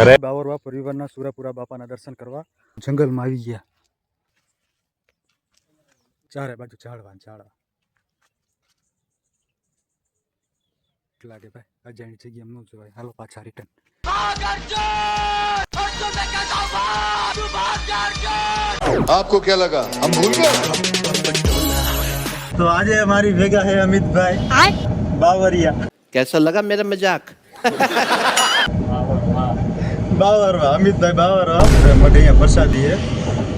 અરે બાવરવા પરિવારના સુરાપુરા બાપાના દર્શન કરવા જંગલમાં આવી ગયા. ચારે બાજુ ઝાડવા લાગે ભાઈ. અજાણી જગ્યા ન જોવાય. હાલો પાછા રિટર્ન. आपको क्या लगा हम भूल गए? તો આજે અમારી ભેગા હે અમિતભાઈ બાવરિયા. कैसा लगा मेरा मजाक? બાવરવા અમિતભાઈ બાવરવા માટે અહીંયા પ્રસાદી હે,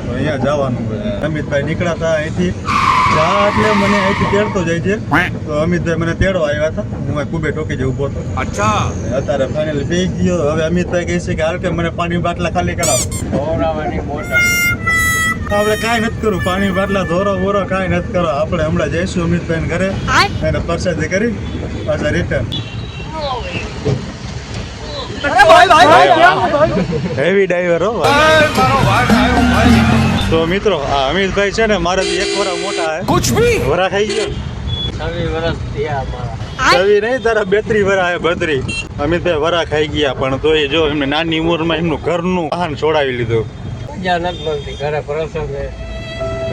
તો અહીંયા જવાનું છે. અમિતભાઈ નીકળ્યા હતા અહીંથી એટલે મને અહીંથી તેડતો જાય છે, તો અમિતભાઈ મને તેડવા આવ્યા હતા. હું કુબે ટોકી જે ઊભો હતો. अच्छा અત્યારે ફાઇનલી પી ગયો. હવે અમિતભાઈ કહે છે કે હાલ કે મને પાણી બાટલા ખાલી કરાવો. આપણે કાંઈ નથી કરવું, પાણી બાટલા ધોરો બોરો કાંઈ નથી કરો. આપણે હમણાં જઈશું અમિતભાઈ ઘરે અને પ્રસાદી કરી પાછા રિટર્ન. હેવી ડાઈવર હો. તો મિત્રો આ અમિતભાઈ છે ને મારાથી 1 વર્ષ મોટા હે. कुछ भी વરા ખાઈ ગયો. 6 નહીં તારા 32 વરા હે. 32 અમિતભાઈ વરા ખાઈ ગયા, પણ તોય જો એમને નાની ઉંમરમાં એમનું ઘરનું વાહન છોડાવી લીધું.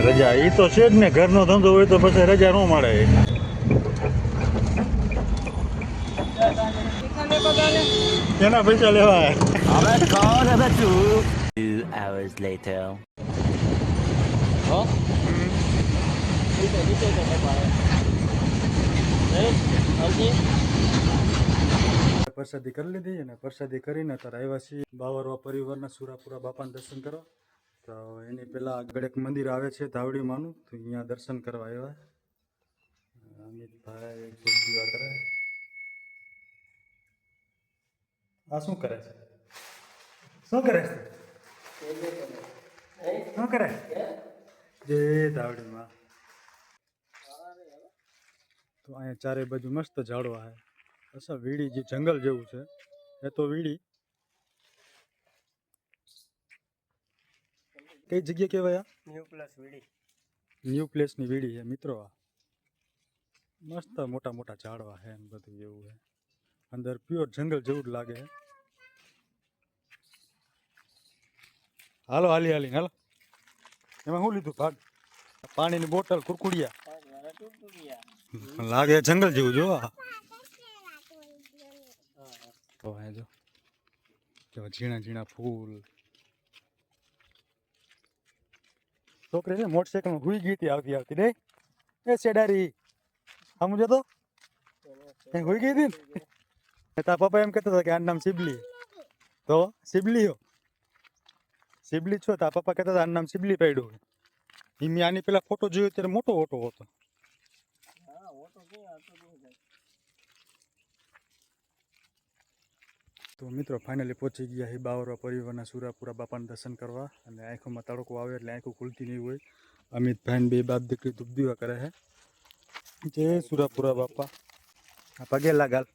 રજા એ તો છે જ ને, ઘરનો ધંધો હોય તો પછી રજા ન મળે. કેના પૈસા લેવા? अबे कौन है बे तू? 2 hours later. પ્રસાદી કરી લીધી અને પ્રસાદી કરીને ત્યારે આવ્યા છીએ બાવરવા પરિવારના સુરાપુરા બાપાના દર્શન કરવા. તો એની પહેલા આગળ એક મંદિર આવે છે ધાવડી માનું, તો અહીંયા દર્શન કરવા આવ્યા. અમિતભાઈ પૂજા કરે. આ શું કરે છે? શું કરે છે? શું કરે? જય ધાવડીમાં. તો અહીંયા ચારે બાજુ મસ્ત ઝાડવા છે. અચ્છા વીડી જે જંગલ જેવું છે એ તો વીડી કઈ જગ્યા કહેવાય? ન્યૂ પ્લેસની વીડી છે મિત્રો. આ મસ્ત મોટા મોટા ઝાડવા છે ને બધું એવું છે. અંદર પ્યોર જંગલ જેવું જ લાગે છે. હાલો હાલી હાલી હાલો. એમાં શું લીધું ભાગ? પાણીની બોટલ, કુરકુડિયા લાગે જંગલ જેવું. જો તો જો કેવા ઝીણા ઝીણા ફૂલ. છોકરી છે મોટરસાઇકલમાં હુઈ ગઈ હતી આવતી આવતી. રે એ સેડારી સમજો તો હુઈ ગઈ હતી ને. તારા પપ્પા એમ કહેતો હતો કે આનું નામ સિબલી. તો સિબલી હો, સિબલી છો. તારા પપ્પા કહેતા હતા આનું નામ સિબલી પડ્યું. મેં આની પેલા ફોટો જોયો ત્યારે મોટો ઓટો હતો. તો મિત્રો ફાઇનલી પહોંચી ગયા છે બાવરવા પરિવારના સુરાપુરા બાપાના દર્શન કરવા. અને આંખોમાં તડકો આવે એટલે આંખો ખુલતી નહીં હોય. અમિતભાઈ બે બાપ દીકરી ધૂપ દીવા કરે છે. જય સુરાપુરા બાપા. પગે લાગાલ.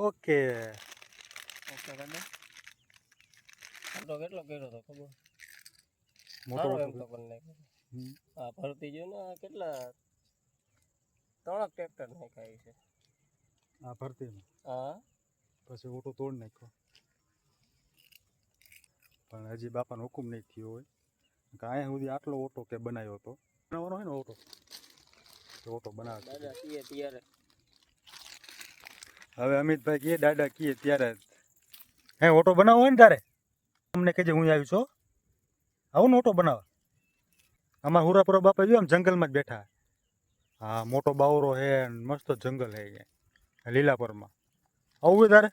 ઓકે કેટલો કર્યો હતો ખબર? મોટો હા ભરતી જો ને કેટલા 3 ટ્રેક્ટર નાખાય છે આ ભરતી. હા પછી ઓટો તોડ નાખ્યો, પણ હજી બાપાનો હુકમ નહીં થયો હોય. અહીંયા સુધી આટલો ઓટો કે બનાવ્યો હતો. બનાવવાનો હોય ને ઓટો તો ઓટો બનાવે. દાદા કીએ ત્યારે હવે અમિતભાઈ કીએ દાદા કીએ ત્યારે હે ઓટો બનાવવો હોય ને તારે અમને કહેજે, હું આવી છું. આવું ને ઓટો બનાવવા. અમારા હુરાપુરા બાપા જો આમ જંગલમાં જ બેઠા. હા મોટો બાવરો હે, મસ્ત જંગલ હે અહીંયા લીલાપરમાં. આવું હોય તારે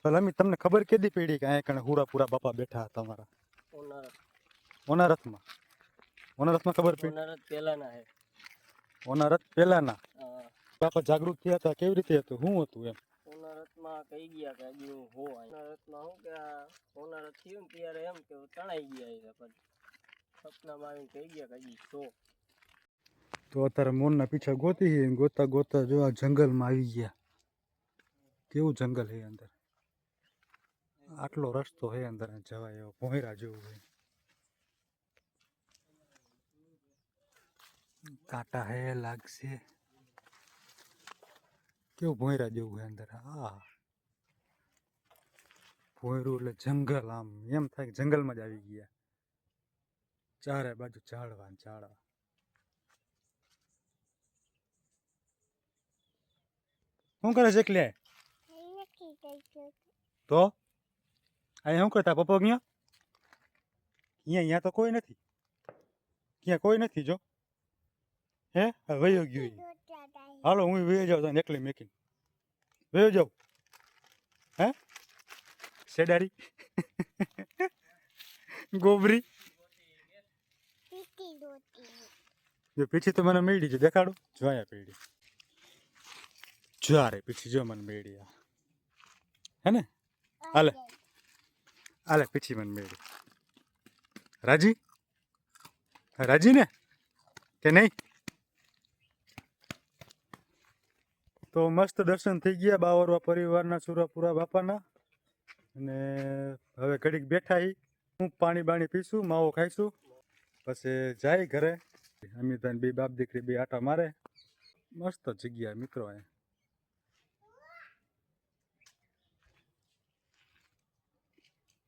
તો અમિત તમને ખબર કેદી પડી કે અહીંયા કણે હુરાપુરા બાપા બેઠા હતા તમારા? ઓનારથમાં. ઓનારથમાં ખબર પડી? ઓનારથ પહેલાના હે. ઓનારથ પહેલાના બાપા જાગૃત થયા હતા. કેવી રીતે હતું, શું હતું એમ? ઓનારથમાં કહી ગયા કે હજી હું હો. ઓનારથમાં શું કે ઓનારથ થયું ને ત્યારે એમ કે તણાઈ ગયા છે, પણ સપનામાં આવીને કહી ગયા કે હજી છો. તો અત્યારે મોરના પીછા ગોતી ગોતા ગોતા જો આ જંગલમાં આવી ગયા. કેવું જંગલ છે અંદર. આટલો રસ્તો છે અંદર જવાય એવો, ભોંયરા જેવું છે. કાંટા હે લાગશે. કેવું ભોંયરા જેવું છે અંદર. હા ભોંયરું એટલે જંગલ, આમ એમ થાય કે જંગલમાં જ આવી ગયા. ચારે બાજુ ઝાડવા ને ઝાડવા. શું કરે છે એકલે? તો અહીંયા શું કરતા પપ્પા ક્યાં? અહીંયા તો કોઈ નથી. ક્યાં કોઈ નથી જો. હે વયો ગયો ઈ. હાલો હું વયો જાઉં તને એકલી મેકીને. વયો જાઉં. હે શેડારી ગોબરી. જો પીછી તો મને મેળી છે, દેખાડું જો. અહીંયા પેડી જો. રે પીછી જો મને મેળી. હે ને હાલે હાલે પીછી મને મેળી. રાજી રાજી ને કે નહીં? તો મસ્ત દર્શન થઈ ગયા બાવરવા પરિવારના સુરાપુરા બાપાના. અને હવે ઘડીક બેઠા હી. હું પાણી બાણી પીશું, માવો ખાઈશું, પછી જાય ઘરે. અમિતાન બે બાપ દીકરી બે આટા મારે. મસ્ત જગ્યા મિત્રો. અહીંયા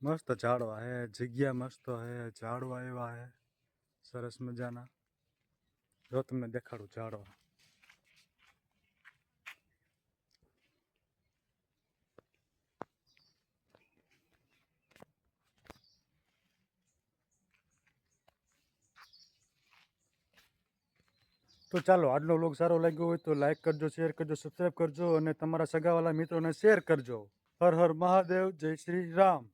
મસ્ત ઝાડવા હે, જગ્યા મસ્ત હે, ઝાડવા એવા હે સરસ મજાના. જો તમને દેખાડું ઝાડવા. તો ચાલો, આજનો વ્લોગ સારો લાગ્યો હોય તો લાઈક કરજો, શેર કરજો, સબસ્ક્રાઈબ કરજો અને તમારા સગાવાલા મિત્રોને શેર કરજો. હર હર મહાદેવ, જય શ્રી રામ.